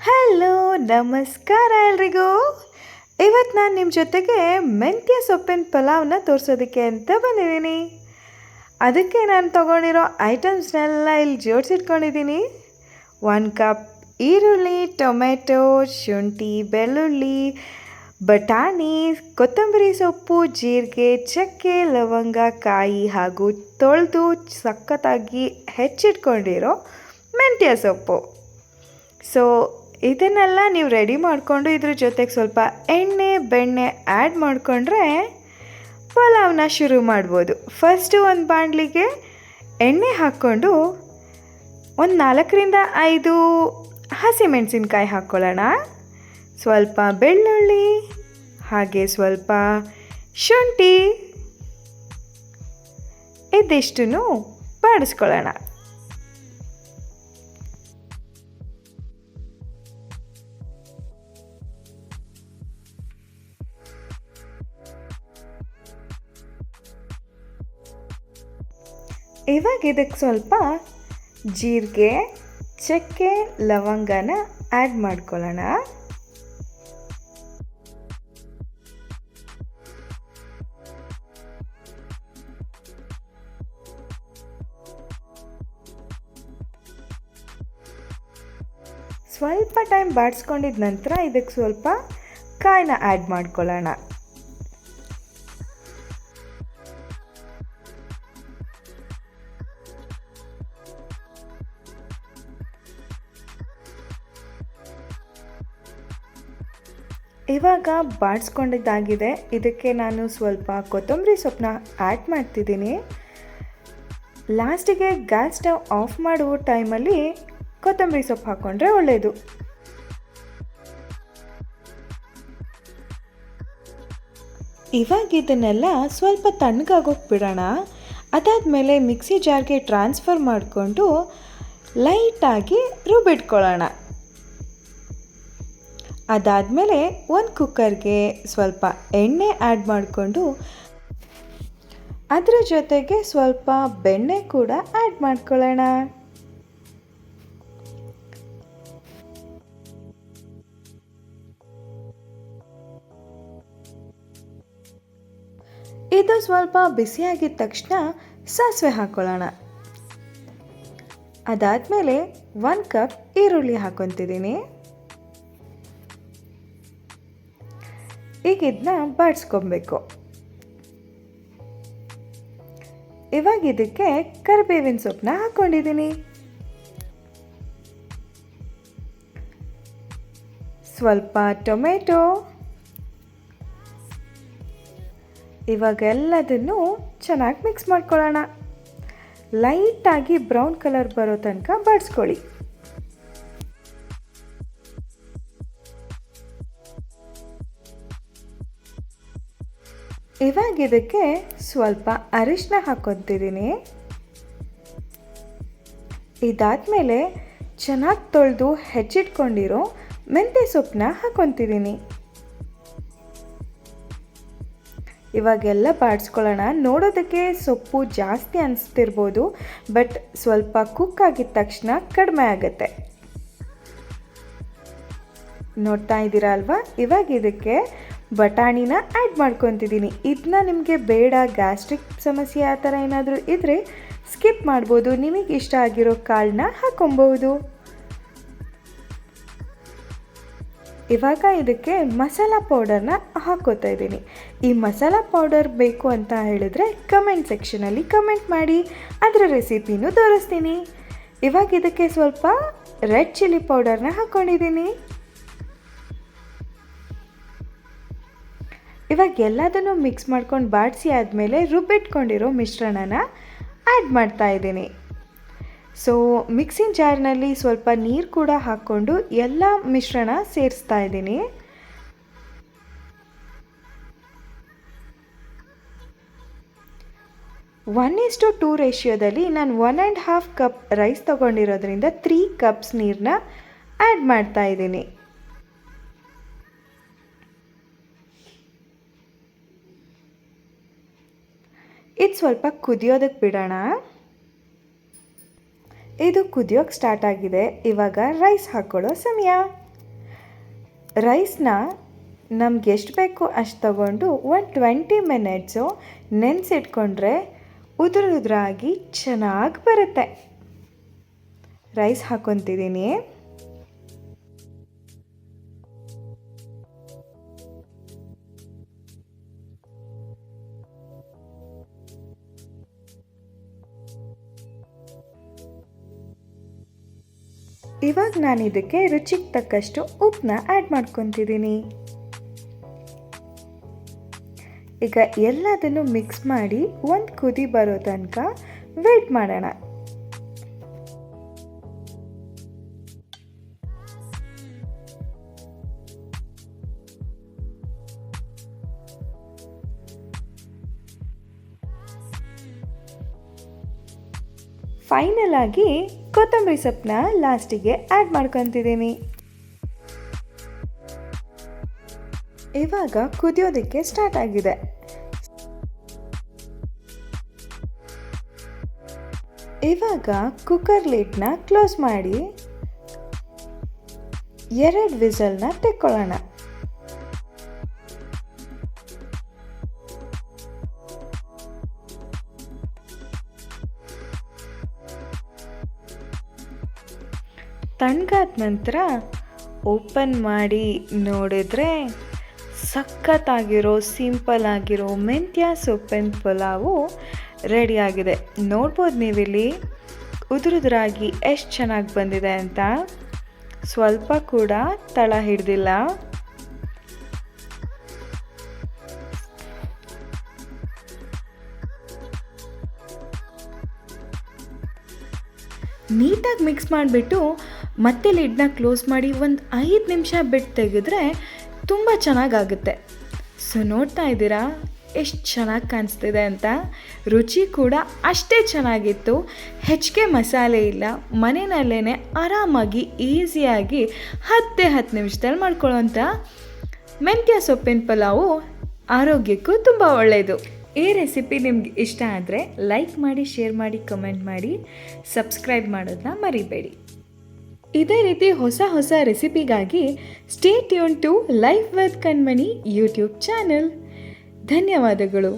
Hello, ನಮಸ್ಕಾರ ಎಲ್ರಿಗೂ. ಇವತ್ತು ನಾನು ನಿಮ್ಮ ಜೊತೆಗೆ ಮೆಂತ್ಯ ಸೊಪ್ಪಿನ ಪಲಾವ್ನ ತೋರಿಸೋದಕ್ಕೆ ಅಂತ ಬಂದಿದ್ದೀನಿ. ಅದಕ್ಕೆ ನಾನು ತೊಗೊಂಡಿರೋ ಐಟಮ್ಸ್ನೆಲ್ಲ ಇಲ್ಲಿ ಜೋಡಿಸಿಟ್ಕೊಂಡಿದ್ದೀನಿ. 1 ಕಪ್ ಈರುಳ್ಳಿ, ಟೊಮೆಟೊ, ಶುಂಠಿ, ಬೆಳ್ಳುಳ್ಳಿ, ಬಟಾಣಿ, ಕೊತ್ತಂಬರಿ ಸೊಪ್ಪು, ಜೀರಿಗೆ, ಚಕ್ಕೆ, ಲವಂಗ, ಕಾಯಿ ಹಾಗೂ ತೊಳೆದು ಸಖತ್ತಾಗಿ ಹೆಚ್ಚಿಟ್ಕೊಂಡಿರೋ ಮೆಂತ್ಯ ಸೊಪ್ಪು. ಸೊ ಇದನ್ನೆಲ್ಲ ನೀವು ರೆಡಿ ಮಾಡಿಕೊಂಡು ಇದ್ರ ಜೊತೆಗೆ ಸ್ವಲ್ಪ ಎಣ್ಣೆ ಬೆಣ್ಣೆ ಆ್ಯಡ್ ಮಾಡಿಕೊಂಡ್ರೆ ಪಲಾವ್ನ ಶುರು ಮಾಡ್ಬೋದು. ಫಸ್ಟು ಒಂದು ಬಾಣಲಿಗೆ ಎಣ್ಣೆ ಹಾಕ್ಕೊಂಡು ಒಂದು 4ರಿಂದ 5 ಹಸಿಮೆಣಸಿನ್ಕಾಯಿ ಹಾಕ್ಕೊಳ್ಳೋಣ. ಸ್ವಲ್ಪ ಬೆಳ್ಳುಳ್ಳಿ ಹಾಗೆ ಸ್ವಲ್ಪ ಶುಂಠಿ ಇದಿಷ್ಟನ್ನು ಬಾಡಿಸ್ಕೊಳ್ಳೋಣ. ಇವಾಗ ಇದಕ್ಕೆ ಸ್ವಲ್ಪ ಜೀರಿಗೆ, ಚಕ್ಕೆ, ಲವಂಗನ ಆ್ಯಡ್ ಮಾಡ್ಕೊಳ್ಳೋಣ. ಸ್ವಲ್ಪ ಟೈಮ್ ಬಾಡಿಸ್ಕೊಂಡಿದ ನಂತರ ಇದಕ್ಕೆ ಸ್ವಲ್ಪ ಕಾಯಿನ ಆ್ಯಡ್ ಮಾಡ್ಕೊಳ್ಳೋಣ. ಇವಾಗ ಬಾಡಿಸ್ಕೊಂಡಿದ್ದಾಗಿದೆ. ಇದಕ್ಕೆ ನಾನು ಸ್ವಲ್ಪ ಕೊತ್ತಂಬರಿ ಸೊಪ್ಪನ್ನ ಆ್ಯಡ್ ಮಾಡ್ತಿದ್ದೀನಿ. ಲಾಸ್ಟಿಗೆ ಗ್ಯಾಸ್ ಸ್ಟವ್ ಆಫ್ ಮಾಡುವ ಟೈಮಲ್ಲಿ ಕೊತ್ತಂಬರಿ ಸೊಪ್ಪು ಹಾಕ್ಕೊಂಡ್ರೆ ಒಳ್ಳೆಯದು. ಇವಾಗ ಇದನ್ನೆಲ್ಲ ಸ್ವಲ್ಪ ತಣ್ಣಗಾಗೋಕೆ ಬಿಡೋಣ. ಅದಾದಮೇಲೆ ಮಿಕ್ಸಿ ಜಾರ್ಗೆ ಟ್ರಾನ್ಸ್ಫರ್ ಮಾಡಿಕೊಂಡು ಲೈಟಾಗಿ ರುಬ್ಬಿಟ್ಕೊಳ್ಳೋಣ. ಅದಾದಮೇಲೆ ಒಂದು ಕುಕ್ಕರ್ಗೆ ಸ್ವಲ್ಪ ಎಣ್ಣೆ ಆ್ಯಡ್ ಮಾಡಿಕೊಂಡು ಅದರ ಜೊತೆಗೆ ಸ್ವಲ್ಪ ಬೆಣ್ಣೆ ಕೂಡ ಆ್ಯಡ್ ಮಾಡ್ಕೊಳ್ಳೋಣ. ಇದು ಸ್ವಲ್ಪ ಬಿಸಿಯಾಗಿದ್ದ ತಕ್ಷಣ ಸಾಸಿವೆ ಹಾಕ್ಕೊಳ್ಳೋಣ. ಅದಾದಮೇಲೆ 1 ಕಪ್ ಈರುಳ್ಳಿ ಹಾಕ್ಕೊತಿದ್ದೀನಿ. ಈಗ ಇದನ್ನ ಬಾಡಿಸ್ಕೊಬೇಕು. ಇವಾಗ ಇದಕ್ಕೆ ಕರಿಬೇವಿನ ಸೊಪ್ಪನ್ನ ಹಾಕ್ಕೊಂಡಿದ್ದೀನಿ. ಸ್ವಲ್ಪ ಟೊಮೆಟೊ. ಇವಾಗ ಎಲ್ಲದನ್ನು ಚೆನ್ನಾಗಿ ಮಿಕ್ಸ್ ಮಾಡ್ಕೊಳ್ಳೋಣ. ಲೈಟಾಗಿ ಬ್ರೌನ್ ಕಲರ್ ಬರೋ ತನಕ ಬಾಡಿಸ್ಕೊಳ್ಳಿ. ಇವಾಗ ಇದಕ್ಕೆ ಸ್ವಲ್ಪ ಅರಿಶಿನ ಹಾಕ್ಕೊತಿದ್ದೀನಿ. ಇದಾದಮೇಲೆ ಚೆನ್ನಾಗಿ ತೊಳೆದು ಹೆಚ್ಚಿಟ್ಕೊಂಡಿರೋ ಮೆಂತ್ಯ ಸೊಪ್ಪನ್ನ ಹಾಕ್ಕೊತಿದ್ದೀನಿ. ಇವಾಗೆಲ್ಲ ಬಾಡಿಸ್ಕೊಳ್ಳೋಣ. ನೋಡೋದಕ್ಕೆ ಸೊಪ್ಪು ಜಾಸ್ತಿ ಅನಿಸ್ತಿರ್ಬೋದು, ಬಟ್ ಸ್ವಲ್ಪ ಕುಕ್ ಆಗಿದ ತಕ್ಷಣ ಕಡಿಮೆ ಆಗುತ್ತೆ. ನೋಡ್ತಾ ಇದ್ದೀರಾ ಅಲ್ವಾ? ಇವಾಗ ಇದಕ್ಕೆ ಬಟಾಣಿನ ಆ್ಯಡ್ ಮಾಡ್ಕೊತಿದ್ದೀನಿ. ಇದನ್ನ ನಿಮಗೆ ಬೇಡ, ಗ್ಯಾಸ್ಟ್ರಿಕ್ ಸಮಸ್ಯೆ ಆ ಥರ ಏನಾದರೂ ಇದ್ದರೆ ಸ್ಕಿಪ್ ಮಾಡ್ಬೋದು. ನಿಮಗೆ ಇಷ್ಟ ಆಗಿರೋ ಕಾಳನ್ನ ಹಾಕ್ಕೊಬಹುದು. ಇವಾಗ ಇದಕ್ಕೆ ಮಸಾಲ ಪೌಡರ್ನ ಹಾಕ್ಕೋತಾ ಇದ್ದೀನಿ. ಈ ಮಸಾಲ ಪೌಡರ್ ಬೇಕು ಅಂತ ಹೇಳಿದ್ರೆ ಕಮೆಂಟ್ ಸೆಕ್ಷನಲ್ಲಿ ಕಮೆಂಟ್ ಮಾಡಿ, ಅದರ ರೆಸಿಪಿನೂ ತೋರಿಸ್ತೀನಿ. ಇವಾಗ ಇದಕ್ಕೆ ಸ್ವಲ್ಪ ರೆಡ್ ಚಿಲ್ಲಿ ಪೌಡರ್ನ ಹಾಕ್ಕೊಂಡಿದ್ದೀನಿ. ಇವಾಗ ಎಲ್ಲದನ್ನು ಮಿಕ್ಸ್ ಮಾಡ್ಕೊಂಡು ಬಾಡಿಸಿ ಆದಮೇಲೆ ರುಬ್ಬಿಟ್ಕೊಂಡಿರೋ ಮಿಶ್ರಣನ ಆ್ಯಡ್ ಮಾಡ್ತಾ ಇದ್ದೀನಿ. ಸೊ ಮಿಕ್ಸಿಂಗ್ ಜಾರ್ನಲ್ಲಿ ಸ್ವಲ್ಪ ನೀರು ಕೂಡ ಹಾಕ್ಕೊಂಡು ಎಲ್ಲ ಮಿಶ್ರಣ ಸೇರಿಸ್ತಾ ಇದ್ದೀನಿ. ಒನ್ ಈಸ್ ಟು 2 ರೇಷಿಯೋದಲ್ಲಿ ನಾನು 1.5 ಕಪ್ ರೈಸ್ ತೊಗೊಂಡಿರೋದ್ರಿಂದ 3 ಕಪ್ಸ್ ನೀರನ್ನ ಆ್ಯಡ್ ಮಾಡ್ತಾ ಇದ್ದೀನಿ. ಇದು ಸ್ವಲ್ಪ ಕುದಿಯೋದಕ್ಕೆ ಬಿಡೋಣ. ಇದು ಕುದಿಯೋಕ್ಕೆ ಸ್ಟಾರ್ಟ್ ಆಗಿದೆ. ಇವಾಗ ರೈಸ್ ಹಾಕ್ಕೊಳ್ಳೋ ಸಮಯ. ರೈಸ್ನ ನಮ್ಗೆ ಎಷ್ಟು ಬೇಕೋ ಅಷ್ಟು ತಗೊಂಡು ಒಂದು 20 ಮಿನಿಟ್ಸು ನೆನೆಸಿಟ್ಕೊಂಡ್ರೆ ಉದುರಾಗಿ ಚೆನ್ನಾಗಿ ಬರುತ್ತೆ. ರೈಸ್ ಹಾಕ್ಕೊತಿದ್ದೀನಿ. ಇವಾಗ ನಾನು ಇದಕ್ಕೆ ರುಚಿಗೆ ತಕ್ಕಷ್ಟು ಉಪ್ಪನ್ನ ಆ್ಯಡ್ ಮಾಡ್ಕೊತಿದ್ದೀನಿ. ಈಗ ಎಲ್ಲದನ್ನು ಮಿಕ್ಸ್ ಮಾಡಿ ಒಂದು ಕುದಿ ಬರೋ ತನಕ ವೇಟ್ ಮಾಡೋಣ. ಫೈನಲ್ ಆಗಿ ಕೊತ್ತಂಬರಿ ಸೊಪ್ಪನ್ನ ಲಾಸ್ಟಿಗೆ ಆ್ಯಡ್ ಮಾಡ್ಕೊತಿದ್ದೀನಿ. ಇವಾಗ ಕುದಿಯೋದಕ್ಕೆ ಸ್ಟಾರ್ಟ್ ಆಗಿದೆ. ಇವಾಗ ಕುಕ್ಕರ್ ಲಿಡ್ನ ಕ್ಲೋಸ್ ಮಾಡಿ 2 ವಿಸಲ್ನ ತೆಕ್ಕೊಳ್ಳೋಣ. ತಣ್ಣಗಾದ ನಂತರ ಓಪನ್ ಮಾಡಿ ನೋಡಿದ್ರೆ ಸಖತ್ತಾಗಿರೋ ಸಿಂಪಲ್ ಆಗಿರೋ ಮೆಂತ್ಯ ಸೊಪ್ಪಿನ ಪಲಾವು ರೆಡಿಯಾಗಿದೆ. ನೋಡ್ಬೋದು ನೀವಿಲ್ಲಿ ಉದುರಾಗಿ ಎಷ್ಟು ಚೆನ್ನಾಗಿ ಬಂದಿದೆ ಅಂತ. ಸ್ವಲ್ಪ ಕೂಡ ತಳ ಹಿಡ್ದಿಲ್ಲ. ನೀಟಾಗಿ ಮಿಕ್ಸ್ ಮಾಡಿಬಿಟ್ಟು ಮತ್ತೆ ಲಿಡ್ನ ಕ್ಲೋಸ್ ಮಾಡಿ ಒಂದು 5 ನಿಮಿಷ ಬಿಟ್ಟು ತೆಗೆದ್ರೆ ತುಂಬ ಚೆನ್ನಾಗಾಗುತ್ತೆ. ಸೊ ನೋಡ್ತಾ ಇದ್ದೀರಾ ಎಷ್ಟು ಚೆನ್ನಾಗಿ ಕಾಣಿಸ್ತಿದೆ ಅಂತ. ರುಚಿ ಕೂಡ ಅಷ್ಟೇ ಚೆನ್ನಾಗಿತ್ತು. ಹೆಚ್ಚಿಗೆ ಮಸಾಲೆ ಇಲ್ಲ. ಮನೆಯಲ್ಲೇ ಆರಾಮಾಗಿ ಈಸಿಯಾಗಿ 10 ನಿಮಿಷದಲ್ಲಿ ಮಾಡ್ಕೊಳ್ಳೋಂಥ ಮೆಂತ್ಯ ಸೊಪ್ಪಿನ ಪಲಾವು ಆರೋಗ್ಯಕ್ಕೂ ತುಂಬ ಒಳ್ಳೆಯದು. ಈ ರೆಸಿಪಿ ನಿಮ್ಗೆ ಇಷ್ಟ ಆದರೆ ಲೈಕ್ ಮಾಡಿ, ಶೇರ್ ಮಾಡಿ, ಕಮೆಂಟ್ ಮಾಡಿ, ಸಬ್ಸ್ಕ್ರೈಬ್ ಮಾಡೋದನ್ನ ಮರಿಬೇಡಿ. ಇದೇ ರೀತಿ ಹೊಸ ರೆಸಿಪಿಗಾಗಿ stay tune to life with Kanmani YouTube channel. ಧನ್ಯವಾದಗಳು.